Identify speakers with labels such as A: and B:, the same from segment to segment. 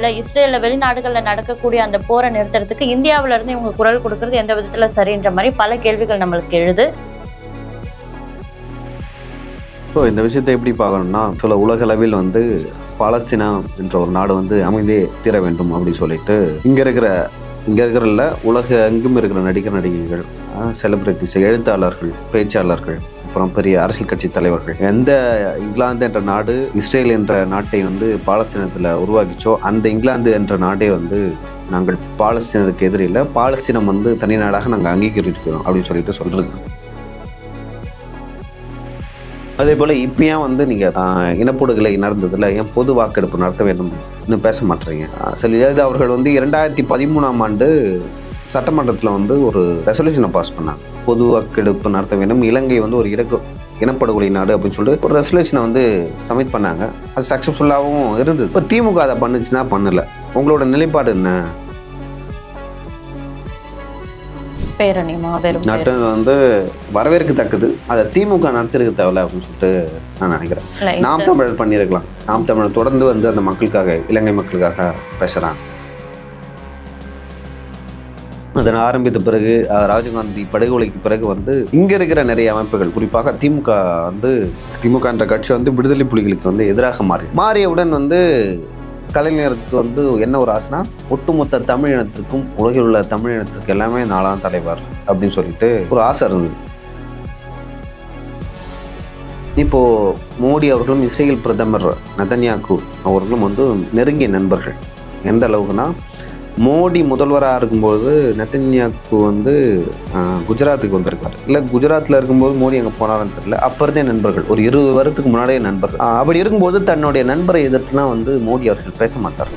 A: இல்லை இஸ்ரேலில் வெளிநாடுகளில் நடக்கக்கூடிய அந்த போரை நிறுத்துறதுக்கு இந்தியாவில இருந்து இவங்க குரல் கொடுக்கறது எந்த விதத்துல சரின்ற மாதிரி பல கேள்விகள் நம்மளுக்கு எழுது.
B: ஸோ இந்த விஷயத்தை எப்படி பார்க்கணும்னா, சில உலகளவில் பாலஸ்தீனா என்ற ஒரு நாடு அமைதியே தீர வேண்டும் அப்படின்னு சொல்லிட்டு இங்கே இருக்கிற உலக எங்கும் இருக்கிற நடிகைகள், செலிபிரிட்டிஸ், எழுத்தாளர்கள், பேச்சாளர்கள், அப்புறம் பெரிய அரசியல் கட்சி தலைவர்கள், எந்த இங்கிலாந்து என்ற நாடு இஸ்ரேல் என்ற நாட்டை பாலஸ்தீனத்தில் உருவாக்கிச்சோ அந்த இங்கிலாந்து என்ற நாடே நாங்கள் பாலஸ்தீனத்துக்கு எதிரில்லை, பாலஸ்தீனம் தனி நாடாக நாங்கள் அங்கீகரிக்கிறோம் அப்படின்னு சொல்லிட்டு சொல்றது. அதே போல் இப்போ ஏன் நீங்கள் இனப்படுகொலை நடந்ததில் ஏன் பொது வாக்கெடுப்பு நடத்த வேண்டும் இன்னும் பேச மாட்டேறீங்க? சில அவர்கள் 2013ஆம் ஆண்டு சட்டமன்றத்தில் ஒரு ரெசல்யூஷனை பாஸ் பண்ணாங்க. பொது வாக்கெடுப்பு நடத்த வேண்டும், இலங்கை ஒரு இனப்படுகொலை நாடு அப்படின்னு சொல்லிட்டு ஒரு ரெசல்யூஷனை சப்மிட் பண்ணாங்க. அது சக்ஸஸ்ஃபுல்லாகவும் இருந்தது. இப்போ திமுக அதை பண்ணுச்சுன்னா பண்ணலை. உங்களோட நிலைப்பாடு என்ன? நடத்துறது வரவேற்கத்தக்கது. அதை திமுக நடத்திருக்க தேவையில்ல அப்படின்னு சொல்லிட்டு நான் நினைக்கிறேன். நாம் தமிழர் பண்ணியிருக்கலாம். நாம் தமிழர் தொடர்ந்து அந்த மக்களுக்காக, இலங்கை மக்களுக்காக பேசுகிறாங்க. அதனை ஆரம்பித்த பிறகு ராஜீவ்காந்தி படுகொலைக்கு பிறகு இங்கே இருக்கிற நிறைய அமைப்புகள், குறிப்பாக திமுக என்ற கட்சி விடுதலை புலிகளுக்கு எதிராக மாறியவுடன் கலைஞருக்கு என்ன ஒரு ஆசைனா, ஒட்டுமொத்த தமிழ் இனத்திற்கும் உலகில் உள்ள தமிழ் இனத்திற்கு எல்லாமே நாலாம் தலைவர் அப்படின்னு சொல்லிட்டு ஒரு ஆசை இருந்தது. இப்போ மோடி அவர்களும் இஸ்ரேல் பிரதமர் நெதன்யாகு அவர்களும் நெருங்கிய நண்பர்கள். எந்த அளவுக்குன்னா, மோடி முதல்வராக இருக்கும்போது நெதன்யாகு குஜராத்துக்கு வந்திருக்காரு. இல்லை குஜராத்தில் இருக்கும்போது மோடி அங்கே போனாருன்னு தெரியல. அப்போ இருந்தே நண்பர்கள், ஒரு 20 வருடத்துக்கு முன்னாடியே நண்பர்கள். அப்படி இருக்கும்போது தன்னுடைய நண்பரை எதிர்த்துலாம் மோடி அவர்கள் பேச மாட்டார்.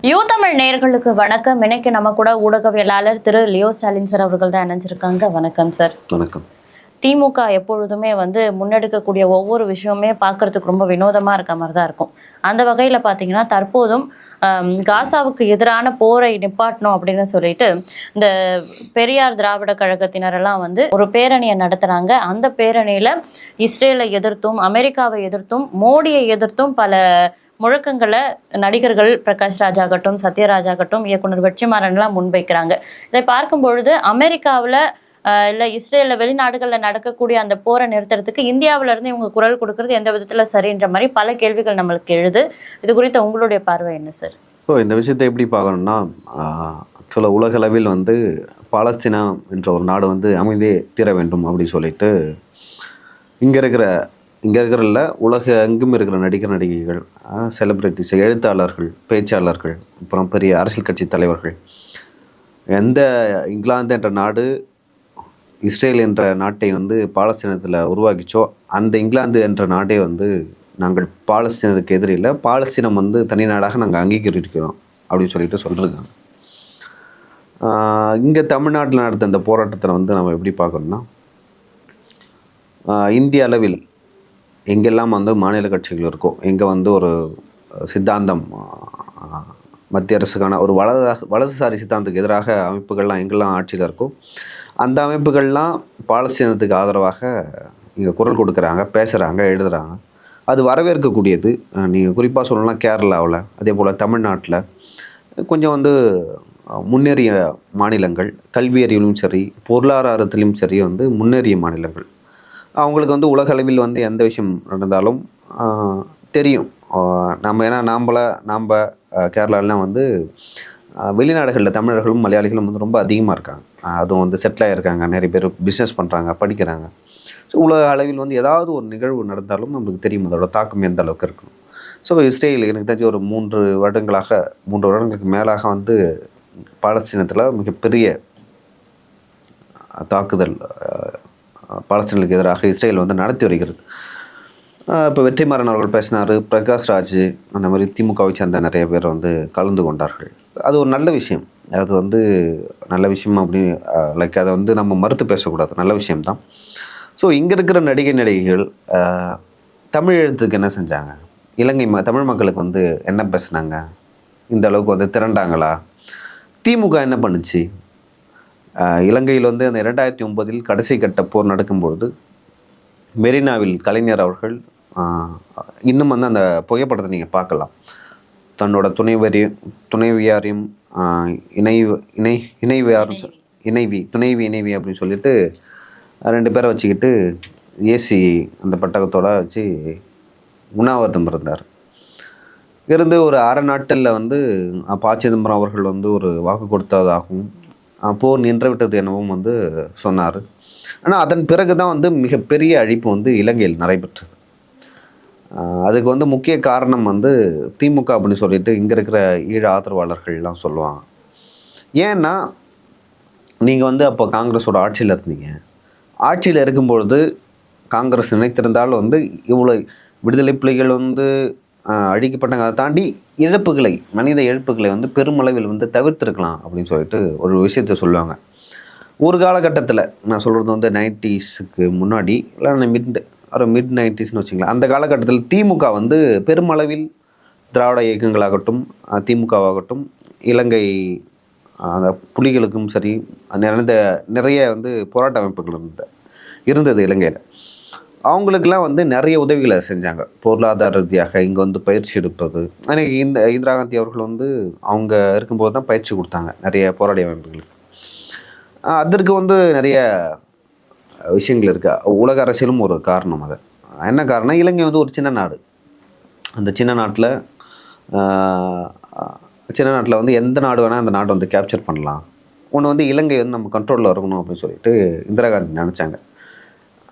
A: யூதமிழ் நேயர்களுக்கு வணக்கம். இன்னைக்கு நம்ம கூட ஊடகவியலாளர் திரு லியோ ஸ்டாலின் சார் அவர்கள் தான் இணைஞ்சிருக்காங்க. வணக்கம் சார்.
B: வணக்கம்.
A: திமுக எப்பொழுதுமே முன்னெடுக்கக்கூடிய ஒவ்வொரு விஷயமுமே பார்க்கறதுக்கு ரொம்ப வினோதமா இருக்க மாதிரி தான் இருக்கும். அந்த வகையில பாத்தீங்கன்னா, தற்போதும் காசாவுக்கு எதிரான போரை நிப்பாட்டணும் அப்படின்னு சொல்லிட்டு இந்த பெரியார் திராவிட கழகத்தினரெல்லாம் ஒரு பேரணியை நடத்துறாங்க. அந்த பேரணியில இஸ்ரேலை எதிர்த்தும், அமெரிக்காவை எதிர்த்தும், மோடியை எதிர்த்தும் பல முழக்கங்களை நடிகர்கள் பிரகாஷ் ராஜ் ஆகட்டும், சத்யராஜ் ஆகட்டும், இயக்குனர் வெற்றிமாறன்லாம் முன்வைக்கிறாங்க. இதை பார்க்கும் பொழுது அமெரிக்காவில் இல்லை இஸ்ரேலில் வெளிநாடுகளில் நடக்கக்கூடிய அந்த போரை நிறுத்துறதுக்கு இந்தியாவில இருந்து இவங்க குரல் கொடுக்கறது எந்த விதத்தில் சரின்ற மாதிரி பல கேள்விகள் நம்மளுக்கு எழுது. இது குறித்த உங்களுடைய பார்வை என்ன சார்?
B: ஸோ இந்த விஷயத்தை எப்படி பார்க்கணும்னா, சில உலகளவில் பாலஸ்தீனா என்ற ஒரு நாடு அமைதியே தீர வேண்டும் அப்படின்னு சொல்லிட்டு இங்கே இருக்கிற உலக எங்கும் இருக்கிற நடிகைகள், செலிபிரிட்டிஸ், எழுத்தாளர்கள், பேச்சாளர்கள், அப்புறம் பெரிய அரசியல் கட்சி தலைவர்கள், எந்த இங்கிலாந்து என்ற நாடு இஸ்ரேல் என்ற நாட்டை பாலஸ்தீனத்தில் உருவாக்கிச்சோ அந்த இங்கிலாந்து என்ற நாடே நாங்கள் பாலஸ்தீனத்துக்கு எதிரில்லை, பாலஸ்தீனம் தனி நாடாக நாங்கள் அங்கீகரிக்கிறோம் அப்படின்னு சொல்லிட்டு சொல்லிருக்காங்க. இங்கே தமிழ்நாட்டில் நடத்த இந்த போராட்டத்தை நம்ம எப்படி பார்க்கணும்னா, இந்திய அளவில் எங்கெல்லாம் மாநில கட்சிகள் இருக்கோ, எங்கே ஒரு சித்தாந்தம், மத்திய அரசுக்கான ஒரு வலதுசாரி சித்தாந்தத்துக்கு எதிராக அமைப்புகள்லாம் எங்கெல்லாம் ஆட்சியில் இருக்கோ அந்த அமைப்புகள்லாம் பாலஸ்தீனத்துக்கு ஆதரவாக இங்கே குரல் கொடுக்குறாங்க, பேசுகிறாங்க, எழுதுகிறாங்க. அது வரவேற்கக்கூடியது. நீங்கள் குறிப்பாக சொல்லலாம் கேரளாவில், அதே போல் தமிழ்நாட்டில் கொஞ்சம் முன்னேறிய மாநிலங்கள், கல்வி அறிவிலும் சரி, பொருளாதாரத்திலும் சரி முன்னேறிய மாநிலங்கள். அவங்களுக்கு உலக அளவில் எந்த விஷயம் நடந்தாலும் தெரியும். ஏன்னா நாம் கேரளாலாம் வெளிநாடுகளில் தமிழர்களும் மலையாளிகளும் ரொம்ப அதிகமாக இருக்காங்க. அதுவும் செட்டில் ஆகிருக்காங்க, நிறைய பேர் பிஸ்னஸ் பண்ணுறாங்க, படிக்கிறாங்க. ஸோ உலக அளவில் ஏதாவது ஒரு நிகழ்வு நடந்தாலும் நம்மளுக்கு தெரியும் அதோட தாக்கம் எந்த அளவுக்கு இருக்கணும். ஸோ இஸ்ரேல் எனக்கு தெரிஞ்ச ஒரு 3 வருடங்களுக்கு மேலாக பாலஸ்தீனத்தில் மிகப்பெரிய தாக்குதல் பாலஸ்தீனத்துக்கு எதிராக இஸ்ரேல் நடத்தி வருகிறது. இப்போ வெற்றிமாறன் அவர்கள் பேசினார், பிரகாஷ் ராஜ், அந்த மாதிரி திமுகவை சேர்ந்த நிறைய பேர் கலந்து கொண்டார்கள். அது ஒரு நல்ல விஷயம். அது நல்ல விஷயம் அப்படி அதை நம்ம மறுத்து பேசக்கூடாது, நல்ல விஷயம்தான். ஸோ இங்கே இருக்கிற நடிகைகள் தமிழ் எழுத்துக்கு என்ன செஞ்சாங்க, இலங்கை தமிழ் மக்களுக்கு என்ன பேசுனாங்க, இந்த அளவுக்கு திரண்டாங்களா, திமுக என்ன பண்ணுச்சு, இலங்கையில் வந்து அந்த 2009 கடைசி கட்ட போர் நடக்கும்பொழுது மெரினாவில் கலைஞர் அவர்கள் இன்னும் வந்து அந்த புகைப்படத்தை நீங்கள் பார்க்கலாம். தன்னோட துணைவியாரையும் இணைவி அப்படின்னு சொல்லிட்டு 2 பேரை வச்சுக்கிட்டு ஏசி அந்த பட்டகத்தோட வச்சு உண்ணாவிரதம் இருந்தார். இருந்து ஒரு அரை நாட்டில் வந்து ப. சிதம்பரம் அவர்கள் வந்து ஒரு வாக்கு கொடுத்ததாகவும் போர் நின்றுவிட்டது எனவும் வந்து சொன்னார். ஆனால் அதன் பிறகு தான் வந்து மிகப்பெரிய அழிப்பு வந்து இலங்கையில் நடைபெற்றது. அதுக்கு வந்து முக்கிய காரணம் வந்து திமுக அப்படின்னு சொல்லிட்டு இங்கே இருக்கிற ஈழ ஆதரவாளர்கள்லாம் சொல்லுவாங்க. ஏன்னா நீங்கள் வந்து அப்போ காங்கிரஸோட ஆட்சியில் இருந்தீங்க. ஆட்சியில் இருக்கும்பொழுது காங்கிரஸ் நினைத்திருந்தாலும் வந்து இவ்வளோ விடுதலை புலிகள் வந்து அழிக்கப்பட்டாங்க. அதை தாண்டி மனித இழப்புகளை வந்து பெருமளவில் வந்து தவிர்த்திருக்கலாம் அப்படின்னு சொல்லிட்டு ஒரு விஷயத்த சொல்லுவாங்க. ஒரு காலகட்டத்தில் நான் சொல்கிறது வந்து 90s முன்னாடி இல்லை மிட் 90s வச்சுங்களேன். அந்த காலகட்டத்தில் திமுக வந்து பெருமளவில் திராவிட இயக்கங்களாகட்டும் திமுகவாகட்டும் இலங்கை அந்த புலிகளுக்கும் சரி நிறைய வந்து போராட்ட அமைப்புகள் இருந்தது இலங்கையில். அவங்களுக்கெல்லாம் வந்து நிறைய உதவிகளை செஞ்சாங்க. பொருளாதார ரீதியாக இங்கே வந்து பயிற்சி எடுப்பது. எனக்கு இந்திரா காந்தி அவர்கள் வந்து அவங்க இருக்கும்போது தான் பயிற்சி கொடுத்தாங்க நிறைய போராட்ட அமைப்புகளுக்கு. அதற்கு வந்து நிறைய விஷயங்கள் இருக்குது. உலக அரசியலும் ஒரு காரணம். அது என்ன காரணம்? இலங்கை வந்து ஒரு சின்ன நாடு. அந்த சின்ன நாட்டில் வந்து எந்த நாடு வேணால் அந்த நாட்டை வந்து கேப்சர் பண்ணலாம். ஒன்று வந்து இலங்கை வந்து நம்ம கண்ட்ரோலில் இருக்கணும் அப்படின்னு சொல்லிட்டு இந்திரா காந்தி நினச்சாங்க.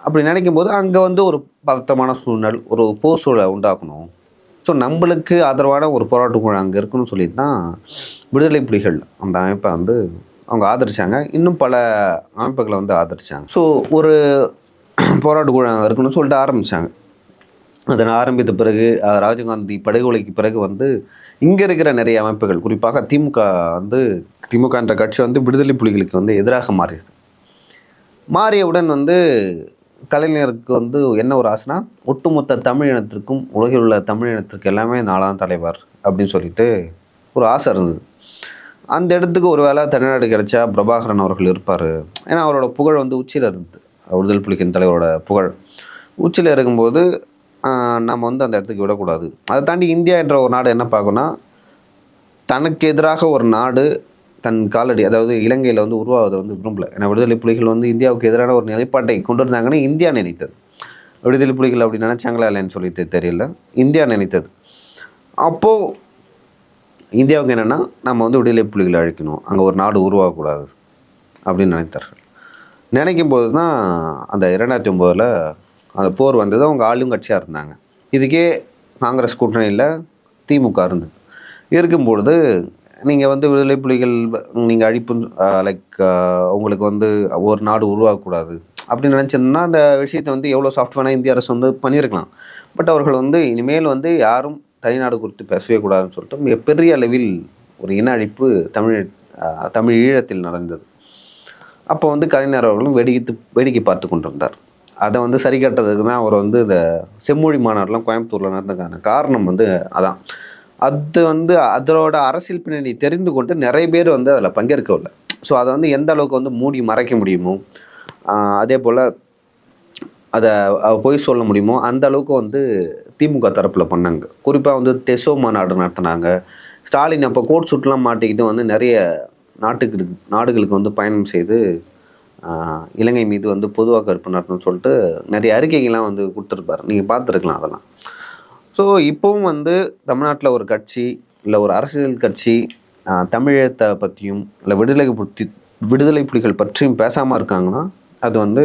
B: அப்படி நினைக்கும் போது அங்கே வந்து ஒரு பதட்டமான சூழ்நிலை, ஒரு போர் சூழலை உண்டாக்கணும். ஸோ நம்மளுக்கு ஆதரவான ஒரு போராட்ட குழு அங்கே இருக்குன்னு சொல்லி தான் விடுதலை புலிகள் அந்த அமைப்பை வந்து அவங்க ஆதரிச்சாங்க. இன்னும் பல அமைப்புகளை வந்து ஆதரிச்சாங்க. ஸோ ஒரு போராட்ட குழு அங்கே இருக்குன்னு சொல்லிட்டு ஆரம்பித்தாங்க. அதனை ஆரம்பித்த பிறகு ராஜீவ்காந்தி படுகொலைக்கு பிறகு வந்து இங்கே இருக்கிற நிறைய அமைப்புகள், குறிப்பாக திமுக என்ற கட்சி வந்து விடுதலை புலிகளுக்கு வந்து எதிராக மாறியவுடன் வந்து கலைஞருக்கு வந்து என்ன ஒரு ஆசைனா, ஒட்டுமொத்த தமிழ் இனத்திற்கும் உலகில் உள்ள தமிழ் இனத்திற்கு எல்லாமே நாளாம் தலைவர் அப்படின்னு சொல்லிட்டு ஒரு ஆசை இருந்தது. அந்த இடத்துக்கு ஒரு வேளை தமிழ்நாடு கிடைச்சா பிரபாகரன் அவர்கள் இருப்பார். ஏன்னா அவரோட புகழ் வந்து உச்சியில் இருந்தது. விடுதலை புலிகளின் தலைவரோட புகழ் உச்சியில் இருக்கும்போது நம்ம வந்து அந்த இடத்துக்கு விடக்கூடாது. அதை தாண்டி இந்தியா என்ற ஒரு நாடு என்ன பார்க்கணும்னா, தனக்கு எதிராக ஒரு நாடு தன் காலடி, அதாவது இலங்கையில் வந்து உருவாவதை வந்து விரும்பலை. ஏன்னா விடுதலை புலிகள் வந்து இந்தியாவுக்கு எதிரான ஒரு நிலைப்பாட்டை கொண்டு வந்தாங்கன்னு இந்தியா நினைத்தது. விடுதலை புலிகள் அப்படி நினச்சாங்களா இல்லைன்னு சொல்லிட்டு தெரியல, இந்தியா நினைத்தது. அப்போது இந்தியாவுக்கு என்னென்னா, நம்ம வந்து விடுதலை புலிகளை அழிக்கணும், அங்கே ஒரு நாடு உருவாகக்கூடாது அப்படின்னு நினைத்தார்கள். நினைக்கும் போது தான் அந்த 2009 அந்த போர் வந்தது. அவங்க ஆளும் கட்சியாக இருந்தாங்க. இதுக்கே காங்கிரஸ் கூட்டணியில் திமுக இருந்தது. இருக்கும்பொழுது நீங்கள் வந்து விடுதலை புலிகள் நீங்கள் அழிப்பு உங்களுக்கு வந்து ஒரு நாடு உருவாகக்கூடாது அப்படின்னு நினச்சிருந்தா அந்த விஷயத்தை வந்து எவ்வளோ சாஃப்ட்வேராக இந்திய அரசு வந்து பண்ணியிருக்கலாம். பட் அவர்கள் வந்து இனிமேல் வந்து யாரும் தனிநாடு குறித்து பேசவே கூடாதுன்னு சொல்லிட்டு மிகப்பெரிய அளவில் ஒரு இன அழிப்பு தமிழ் ஈழத்தில் நடந்தது. அப்போ வந்து கலைஞர் அவர்களும் வேடிக்கை பார்த்து கொண்டிருந்தார். அதை வந்து சரி கட்டுறதுக்கு தான் அவர் வந்து இந்த செம்மொழி மாநாடுலாம் கோயம்புத்தூரில் நடந்ததுக்கான காரணம் வந்து அதான். அது வந்து அதோட அரசியல் பின்னணி தெரிந்து கொண்டு நிறைய பேர் வந்து அதில் பங்கேற்கவில்லை. ஸோ அதை வந்து எந்த அளவுக்கு வந்து மூடி மறைக்க முடியுமோ, அதே போல் அதை போய் சொல்ல முடியுமோ அந்த அளவுக்கு வந்து திமுக தரப்பில் பண்ணாங்க. குறிப்பாக வந்து டெசோ மாநாடு நடத்தினாங்க. ஸ்டாலின் அப்போ கோட் சூட்லாம் மாட்டிக்கிட்டு வந்து நிறைய நாடுகளுக்கு வந்து பயணம் செய்து இலங்கை மீது வந்து பொது வாக்கெடுப்பு நடத்தணும்னு சொல்லிட்டு நிறைய அறிக்கைகள்லாம் வந்து கொடுத்துருப்பார். நீங்கள் பார்த்துருக்கலாம் அதெல்லாம். ஸோ இப்போவும் வந்து தமிழ்நாட்டில் ஒரு கட்சி இல்லை ஒரு அரசியல் கட்சி தமிழீழத்தை பற்றியும் இல்லை விடுதலை புலிகள் பற்றியும் பேசாமல் இருக்காங்கன்னா அது வந்து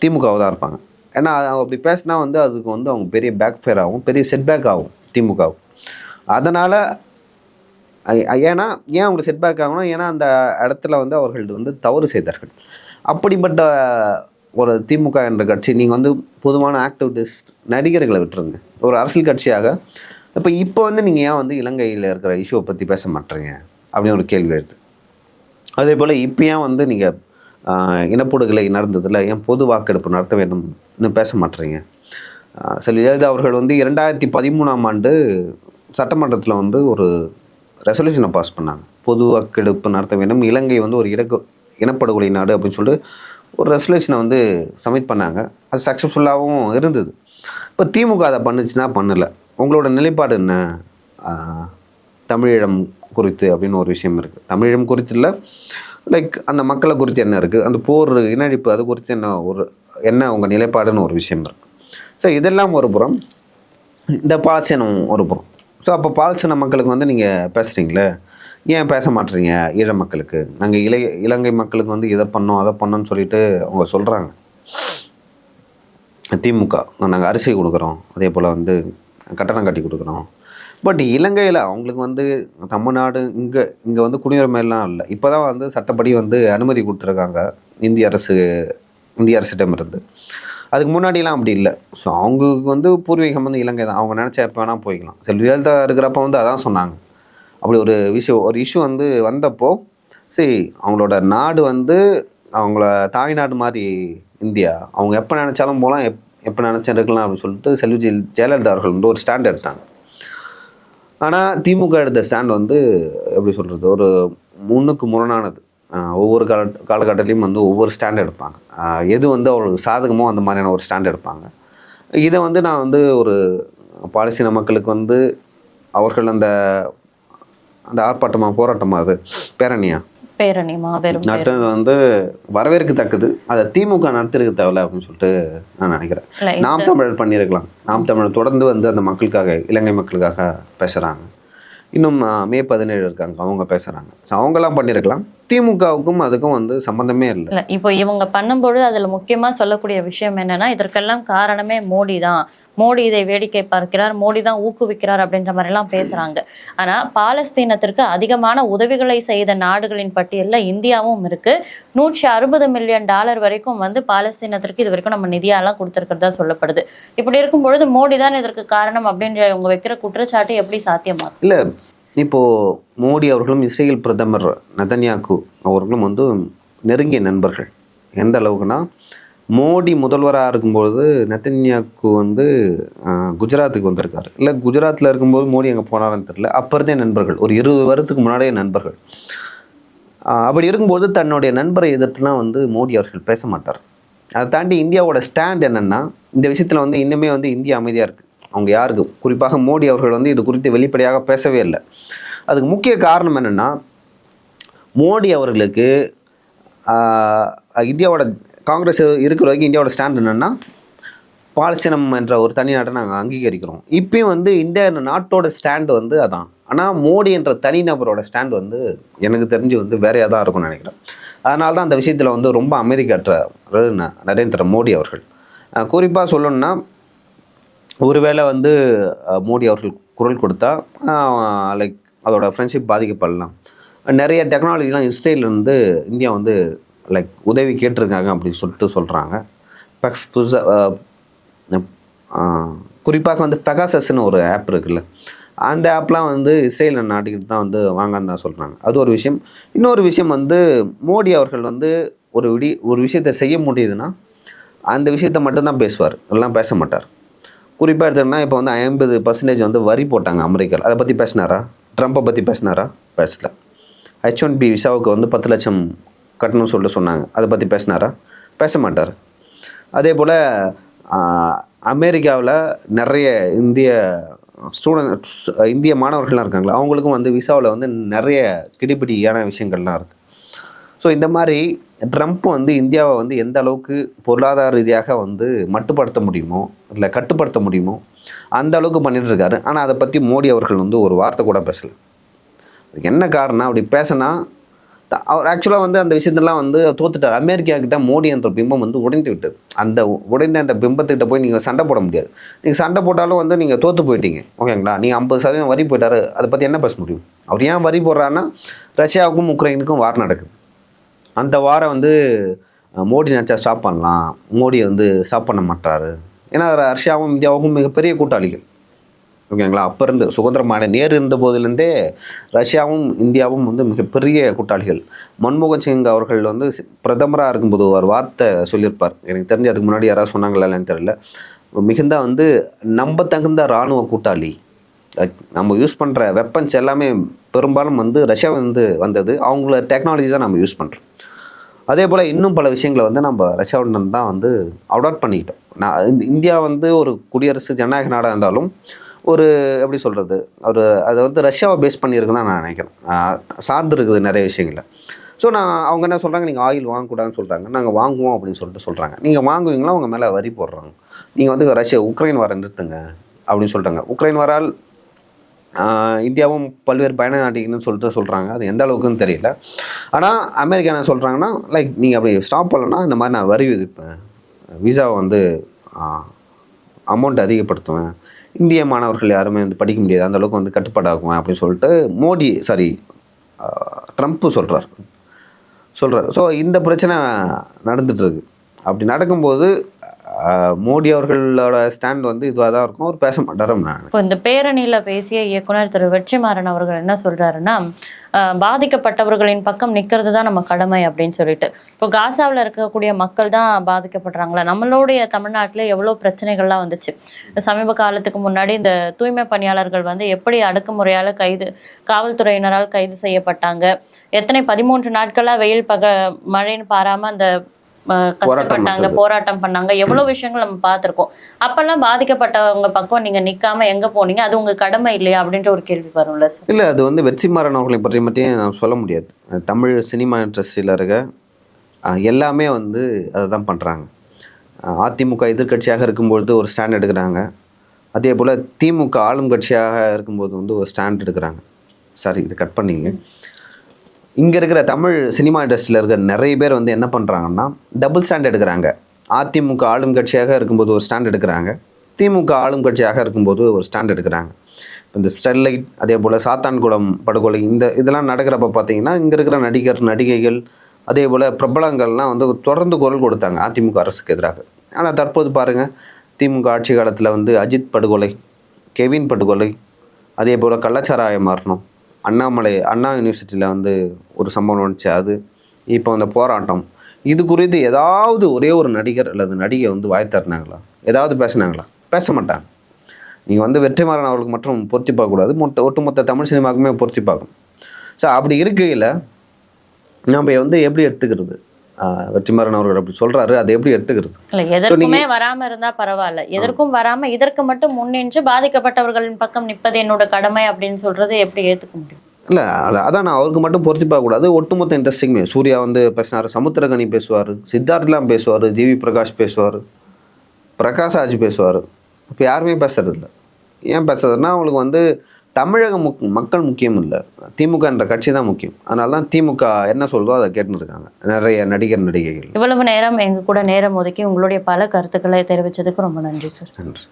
B: திமுகவை தான் இருப்பாங்க. ஏன்னா அப்படி பேசினா வந்து அதுக்கு வந்து அவங்க பெரிய பேக் ஃபேர் ஆகும், பெரிய செட்பேக் ஆகும் திமுகவும். அதனால் ஏன் அவங்களுக்கு செட்பேக் ஆகணும்? ஏன்னா அந்த இடத்துல வந்து அவர்கள் வந்து தவறு செய்தார்கள். அப்படிப்பட்ட ஒரு திமுக என்ற கட்சி நீங்கள் வந்து பொதுவான ஆக்டிவிட்டிஸ்ட் நடிகர்களை விட்டுருங்க, ஒரு அரசியல் கட்சியாக இப்போ வந்து நீங்கள் ஏன் வந்து இலங்கையில் இருக்கிற இஷ்யூவை பற்றி பேச மாட்டீங்க அப்படின்னு ஒரு கேள்வி எழுது. அதே போல் இப்போ ஏன் வந்து நீங்கள் இனப்படுகொலை நடந்ததில் ஏன் பொது வாக்கெடுப்பு நடத்த வேண்டும் இன்னும் பேச மாட்டீங்க? ஜெயலலிதா அவர்கள் வந்து 2013 சட்டமன்றத்தில் வந்து ஒரு ரெசல்யூஷனை பாஸ் பண்ணாங்க. பொது வாக்கெடுப்பு நடத்த வேண்டும், இலங்கை வந்து ஒரு இனப்படுகொலை நாடு அப்படின்னு சொல்லிட்டு ஒரு ரெசல்யூஷனை வந்து சப்மிட் பண்ணாங்க. அது சக்ஸஸ்ஃபுல்லாகவும் இருந்தது. இப்போ திமுக அதை பண்ணுச்சுன்னா பண்ணலை. உங்களோட நிலைப்பாடு என்ன தமிழீழம் குறித்து அப்படின்னு ஒரு விஷயம் இருக்குது. தமிழீழம் குறித்து இல்லை, லைக் அந்த மக்களை குறித்து என்ன இருக்குது, அந்த போர் இனஅழிப்பு அது குறித்து என்ன உங்கள் நிலைப்பாடுன்னு ஒரு விஷயம் இருக்குது. ஸோ இதெல்லாம் ஒரு புறம், இந்த பாலஸ்தீனம் ஒரு புறம். ஸோ அப்போ பாலஸ்தீன மக்களுக்கு வந்து நீங்கள் பேசுகிறீங்களே, ஏன் பேச மாட்டேறீங்க? ஈழ மக்களுக்கு நாங்கள் இலங்கை மக்களுக்கு வந்து இதை பண்ணோம் அதை பண்ணோன்னு சொல்லிட்டு அவங்க சொல்கிறாங்க. திமுக நாங்கள் அரிசி கொடுக்குறோம், அதே போல் வந்து கட்டணம் கட்டி கொடுக்குறோம். பட் இலங்கையில் அவங்களுக்கு வந்து தமிழ்நாடு இங்கே வந்து குடியுரிமையெல்லாம் இல்லை. இப்போ தான் வந்து சட்டப்படி வந்து அனுமதி கொடுத்துருக்காங்க இந்திய அரசிடம் இருந்து. அதுக்கு முன்னாடிலாம் அப்படி இல்லை. ஸோ அவங்களுக்கு வந்து பூர்வீகம் வந்து இலங்கை தான். அவங்க நினச்சா எப்போ வேணால் போய்க்கலாம். ஜெயலலிதா இருக்கிறப்ப வந்து அதான் சொன்னாங்க. அப்படி ஒரு இஷ்யூ வந்து வந்தப்போ சரி அவங்களோட நாடு வந்து அவங்கள தாய்நாடு மாதிரி இந்தியா, அவங்க எப்போ நினச்சாலும் போகலாம், எப்போ நினச்சா இருக்கலாம் அப்படின்னு சொல்லிட்டு ஜெயலலிதா அவர்கள் வந்து ஒரு ஸ்டாண்ட் எடுத்தாங்க. ஆனால் திமுக எடுத்த ஸ்டாண்ட் வந்து எப்படி சொல்கிறது, ஒரு முன்னுக்கு முரணானது. ஒவ்வொரு காலகட்டத்திலையும் வந்து ஒவ்வொரு ஸ்டாண்ட் எடுப்பாங்க. எது வந்து அவர்களுக்கு சாதகமோ அந்த மாதிரியான ஒரு ஸ்டாண்ட் எடுப்பாங்க. இதை வந்து நான் வந்து ஒரு பாலஸ்தீன மக்களுக்கு வந்து அவர்கள் அந்த ஆர்ப்பாட்டமாக போராட்டமாக அது பேரணியா நடத்துறது வந்து வரவேற்கத்தக்கது. அதை திமுக நடத்திருக்க தேவையில்ல அப்படின்னு சொல்லிட்டு நான் நினைக்கிறேன். நாம் தமிழர் பண்ணியிருக்கலாம். நாம் தமிழர் தொடர்ந்து வந்து அந்த மக்களுக்காக, இலங்கை மக்களுக்காக பேசுகிறாங்க. இன்னும் மே 17 இருக்காங்க, அவங்க பேசுகிறாங்க. ஸோ அவங்கெல்லாம் பண்ணியிருக்கலாம். திமுகவுக்கும் அதுக்கும் வந்து சம்பந்தமே இல்லை.
A: இப்போ இவங்க பண்ணும்பொழுது அதில் முக்கியமாக சொல்லக்கூடிய விஷயம் என்னன்னா, இதற்கெல்லாம் காரணமே மோடி தான், மோடி இதை வேடிக்கை பார்க்கிறார், மோடி தான் ஊக்குவிக்கிறார் அப்படின்ற மாதிரிலாம் பேசுகிறாங்க. ஆனால் பாலஸ்தீனத்திற்கு அதிகமான உதவிகளை செய்த நாடுகளின் பட்டியலில் இந்தியாவும் இருக்குது. $160 மில்லியன் வரைக்கும் வந்து பாலஸ்தீனத்திற்கு இது வரைக்கும் நம்ம நிதியாலாம் கொடுத்துருக்கிறதா சொல்லப்படுது. இப்படி இருக்கும் பொழுது மோடி தான் இதற்கு காரணம் அப்படின்ற இவங்க வைக்கிற குற்றச்சாட்டு எப்படி சாத்தியமாகும்?
B: இல்லை, இப்போது மோடி அவர்களும் இஸ்ரேல் பிரதமர் நெதன்யாகு அவர்களும் வந்து நெருங்கிய நண்பர்கள். எந்த அளவுக்குன்னா, மோடி முதல்வராக இருக்கும்போது நெதன்யாகு வந்து குஜராத்துக்கு வந்திருக்காரு. இல்லை, குஜராத்தில் இருக்கும்போது மோடி அங்கே போனாருன்னு தெரியல. அப்போ இருந்தே நண்பர்கள், ஒரு 20 வருடத்துக்கு முன்னாடியே நண்பர்கள். அப்படி இருக்கும்போது தன்னுடைய நண்பரை எதிர்த்துலாம் வந்து மோடி அவர்கள் பேச மாட்டார். அதை தாண்டி இந்தியாவோட ஸ்டாண்ட் என்னென்னா, இந்த விஷயத்தில் வந்து இன்னுமே வந்து இந்தியா அமைதியாக இருக்குது. அவங்க யாருக்கு, குறிப்பாக மோடி அவர்கள் வந்து இது குறித்து வெளிப்படையாக பேசவே இல்லை. அதுக்கு முக்கிய காரணம் என்னென்னா, மோடி அவர்களுக்கு இந்தியாவோட காங்கிரஸ் இருக்கிற வரைக்கும் இந்தியாவோட ஸ்டாண்ட் என்னென்னா, பாலஸ்தீனம் என்ற ஒரு தனி நாட்டை நாங்கள் அங்கீகரிக்கிறோம். இப்பயும் வந்து இந்தியா என்ற நாட்டோட ஸ்டாண்டு வந்து அதான். ஆனால் மோடி என்ற தனிநபரோட ஸ்டாண்ட் வந்து எனக்கு தெரிஞ்சு வந்து வேறையாக தான் இருக்கும்னு நினைக்கிறேன். அதனால தான் அந்த விஷயத்தில் வந்து ரொம்ப அமைதி காட்டுறாரு நரேந்திர மோடி அவர்கள். குறிப்பாக சொல்லணும்னா, ஒருவேளை வந்து மோடி அவர்கள் குரல் கொடுத்தா லைக் அதோட ஃப்ரெண்ட்ஷிப் பாதிக்கப்படலாம். நிறைய டெக்னாலஜிலாம் இஸ்ரேலேருந்து இந்தியா வந்து லைக் உதவி கேட்டிருக்காங்க அப்படின்னு சொல்லிட்டு சொல்கிறாங்க. புதுசாக குறிப்பாக வந்து பெகாசஸ்ன்னு ஒரு ஆப் இருக்குல்ல, அந்த ஆப்லாம் வந்து இஸ்ரேல் நாட்டுக்கிட்ட தான் வந்து வாங்கன்னு தான் சொல்கிறாங்க. அது ஒரு விஷயம். இன்னொரு விஷயம் வந்து மோடி அவர்கள் வந்து ஒரு விஷயத்தை செய்ய முடியுதுன்னா அந்த விஷயத்தை மட்டும்தான் பேசுவார், எல்லாம் பேச மாட்டார். குறிப்பாக எடுத்தோம்னா, இப்போ வந்து 50% வந்து வரி போட்டாங்க அமெரிக்காவில். அதை பற்றி பேசினாரா? ட்ரம்ப்பை பற்றி பேசினாரா? பேசல. H1B விசாவுக்கு வந்து 10 லட்சம் கட்டணும்னு சொல்லிட்டு சொன்னாங்க. அதை பற்றி பேசினாரா? பேச மாட்டார். அதே போல் அமெரிக்காவில் நிறைய இந்திய மாணவர்கள்லாம் இருக்காங்களா, அவங்களுக்கும் வந்து விசாவில் வந்து நிறைய கிடிபிடியான விஷயங்கள்லாம் இருக்குது. ஸோ இந்த மாதிரி ட்ரம்ப் வந்து இந்தியாவை வந்து எந்த அளவுக்கு பொருளாதார ரீதியாக வந்து மட்டுப்படுத்த முடியுமோ, இல்லை கட்டுப்படுத்த முடியுமோ அந்த அளவுக்கு பண்ணிட்டு இருக்காரு. ஆனால் அதை பற்றி மோடி அவர்கள் வந்து ஒரு வார்த்தை கூட பேசலை. அதுக்கு என்ன காரணம்? அப்படி பேசினா அவர் ஆக்சுவலாக வந்து அந்த விஷயத்தெல்லாம் வந்து தோத்துட்டார். அமெரிக்கா கிட்ட மோடி என்ற பிம்பம் வந்து உடைந்து விட்டது. உடைந்த அந்த பிம்பத்துக்கிட்ட போய் நீங்கள் சண்டை போட முடியாது. நீங்கள் சண்டை போட்டாலும் வந்து நீங்கள் தோற்று போயிட்டீங்க, ஓகேங்களா? நீங்கள் 50% வரி போயிட்டாரு, அதை பற்றி என்ன பேச முடியும்? அவர் ஏன் வரி போடுறாருன்னா, ரஷ்யாவுக்கும் உக்ரைனுக்கும் வார் நடக்குது. அந்த வாரம் வந்து மோடி நினச்சா ஸ்டாப் பண்ணலாம், மோடி வந்து ஸ்டாப் பண்ண மாட்டாரு. ஏன்னா ரஷ்யாவும் இந்தியாவுக்கும் மிகப்பெரிய கூட்டாளிகள், ஓகேங்களா? அப்போ இருந்து சுதந்திரமான நேரு இருந்த போதிலேருந்தே ரஷ்யாவும் இந்தியாவும் வந்து மிகப்பெரிய கூட்டாளிகள். மன்மோகன் சிங் அவர்கள் வந்து பிரதமராக இருக்கும்போது ஒரு வார்த்தை சொல்லியிருப்பார், எனக்கு தெரிஞ்சு அதுக்கு முன்னாடி யாராவது சொன்னாங்களா இல்லைன்னு தெரியல. மிகுந்த வந்து நம்பத்தகுந்த இராணுவ கூட்டாளி. நம்ம யூஸ் பண்ணுற வெப்பன்ஸ் எல்லாமே பெரும்பாலும் வந்து ரஷ்யா வந்து வந்தது, அவங்கள டெக்னாலஜி தான் நம்ம யூஸ் பண்ணுறோம். அதே போல் இன்னும் பல விஷயங்களை வந்து நம்ம ரஷ்யாவுடன் தான் வந்து அடாப்ட் பண்ணிக்கிட்டோம். இந்தியா வந்து ஒரு குடியரசு ஜனநாயக நாடாக இருந்தாலும் ஒரு எப்படி சொல்கிறது, ஒரு அதை வந்து ரஷ்யாவை பேஸ் பண்ணியிருக்குன்னு தான் நான் நினைக்கிறேன். சார்ந்து இருக்குது நிறைய விஷயங்களில். ஸோ அவங்க என்ன சொல்கிறாங்க, நீங்கள் ஆயில் வாங்கக்கூடாதுன்னு சொல்கிறாங்க. நாங்கள் வாங்குவோம் அப்படின்னு சொல்கிறாங்க. நீங்கள் வாங்குவீங்களா, அவங்க மேலே வரி போடுறாங்க. நீங்கள் வந்து உக்ரைன் வார நிறுத்துங்க அப்படின்னு சொல்கிறாங்க. உக்ரைன் வாரால் இந்தியாவும் பல்வேறு பயணம் நாட்டிக்குன்னு சொல்கிறாங்க. அது எந்த அளவுக்குன்னு தெரியல. ஆனால் அமெரிக்கா என்ன சொல்கிறாங்கன்னா, லைக் நீங்கள் அப்படி ஸ்டாப் பண்ணலன்னா இந்த மாதிரி நான் வரி விதிப்பேன், விசாவை வந்து அமௌண்ட் அதிகப்படுத்துவேன், இந்திய மாணவர்கள் யாருமே வந்து படிக்க முடியாது, அந்த அளவுக்கு வந்து கட்டுப்பாடாகுவேன் அப்படின்னு சொல்லிட்டு ட்ரம்ப்பு சொல்கிறார். ஸோ இந்த பிரச்சனை நடந்துகிட்ருக்கு. அப்படி நடக்கும்போது மோடி அவர்களோட ஸ்டாண்ட் வந்து இதுவாக தான் இருக்கும். அவர் பேச மாட்டாரும். நான்
A: இப்போ இந்த பேரணியில் பேசிய இயக்குனர் திரு வெற்றிமாறன் அவர்கள் என்ன சொல்கிறாருன்னா, பாதிக்கப்பட்டவர்களின் பக்கம் நிற்கிறது தான் நம்ம கடமை அப்படின்னு சொல்லிட்டு. இப்போ காசாவில் இருக்கக்கூடிய மக்கள் தான் பாதிக்கப்படுறாங்களா? நம்மளுடைய தமிழ்நாட்டில் எவ்வளோ பிரச்சனைகள்லாம் வந்துச்சு. சமீப காலத்துக்கு முன்னாடி இந்த தூய்மை பணியாளர்கள் வந்து எப்படி அடக்குமுறையால் காவல்துறையினரால் கைது செய்யப்பட்டாங்க, எத்தனை 13 நாட்களாக வெயில் மழைன்னு பாராமல் அந்த கஷ்டப்பட்டாங்க, போராட்டம் பண்ணாங்க, எவ்வளவு விஷயங்கள் நம்ம பார்த்திருக்கோம். அப்பெல்லாம் பாதிக்கப்பட்டவங்க பக்கம் நீங்க நிக்காம எங்க போனீங்க, அது உங்க கடமை இல்லையா அப்படின்ற ஒரு கேள்வி வரும்ல சார்.
B: இல்லை, அது வந்து வெற்றிமாறன் அவர்களை பற்றி மட்டும் நான் சொல்ல முடியாது. தமிழ் சினிமா இண்டஸ்ட்ரியில் இருக்க எல்லாமே வந்து அதை தான் பண்ணுறாங்க. அதிமுக எதிர்கட்சியாக இருக்கும்பொழுது ஒரு ஸ்டாண்ட் எடுக்கிறாங்க. அதே போல் திமுக ஆளும் கட்சியாக இருக்கும்போது வந்து ஒரு ஸ்டாண்ட் எடுக்கிறாங்க. சாரி, இது கட் பண்ணிங்க. இங்கே இருக்கிற தமிழ் சினிமா இண்டஸ்ட்ரியில் இருக்கிற நிறைய பேர் வந்து என்ன பண்ணுறாங்கன்னா, டபுள் ஸ்டாண்ட் எடுக்கிறாங்க. அதிமுக ஆளும் கட்சியாக இருக்கும்போது ஒரு ஸ்டாண்ட் எடுக்கிறாங்க, திமுக ஆளும் கட்சியாக இருக்கும்போது ஒரு ஸ்டாண்ட் எடுக்கிறாங்க. இந்த ஸ்டெர்லைட், அதே போல் சாத்தான்குளம் படுகொலை, இதெல்லாம் நடக்கிறப்ப பார்த்தீங்கன்னா இங்கே இருக்கிற நடிகைகள் அதே போல் பிரபலங்கள்லாம் வந்து தொடர்ந்து குரல் கொடுத்தாங்க அதிமுக அரசுக்கு எதிராக. ஆனால் தற்போது பாருங்கள், திமுக ஆட்சி காலத்தில் வந்து அஜித் படுகொலை, கெவின் படுகொலை, அதே போல் கள்ளச்சாராயம் மாறணும், அண்ணா யூனிவர்சிட்டியில் வந்து ஒரு சம்பவம் வந்துச்சு, அது இப்போ அந்த போராட்டம், இது குறித்து ஏதாவது ஒரே ஒரு நடிகர் அல்லது நடிகை வந்து வாய் தட்டினாங்களா, ஏதாவது பேசினாங்களா? பேச மாட்டாங்க. நீங்கள் வந்து வெற்றிமாறன் அவர்களுக்கு மட்டும் பொருத்தி பார்க்கக்கூடாது, ஒட்டுமொத்த தமிழ் சினிமாவுக்குமே பொருத்தி பார்க்கணும். ஸோ அப்படி இருக்கையில் நம்ம வந்து எப்படி எடுத்துக்கிறது? வெற்றிமாறன் அவர்கள் அப்படி சொல்றாரு, அதை எப்படி எடுத்துக்கிறது?
A: இல்ல, எதற்குமே வராம இருந்தா பரவாயில்ல, எதற்கும் வராம இதற்கு மட்டும் முன்னின்று பாதிக்கப்பட்டவர்களின் பக்கம் நிற்பது என்னோட கடமை அப்படின்னு சொல்றது எப்படி ஏத்துக்க முடியும்?
B: இல்லை, அதான் நான் அவருக்கு மட்டும் பொருத்தி பார்க்கக்கூடாது, ஒட்டுமொத்த இண்டஸ்ட்ரிக்குமே. சூர்யா வந்து பேசினார், சமுத்திரகனி பேசுவார், சித்தார்த்லாம் பேசுவார், ஜிவி பிரகாஷ் பேசுவார், பிரகாஷ் ராஜ் பேசுவார். இப்போ யாருமே பேசுறது இல்லை. ஏன் பேசுறதுன்னா, அவங்களுக்கு வந்து தமிழக மக்கள் முக்கியம் இல்லை, திமுக என்ற கட்சி தான் முக்கியம். அதனால தான் திமுக என்ன சொல்றதோ அதை கேட்டுன்னு இருக்காங்க நிறைய நடிகைகள்.
A: இவ்வளவு நேரம் எங்க கூட நேரம் ஒதுக்கி உங்களுடைய பல கருத்துக்களை தெரிவித்ததுக்கு ரொம்ப நன்றி சார்.
B: நன்றி.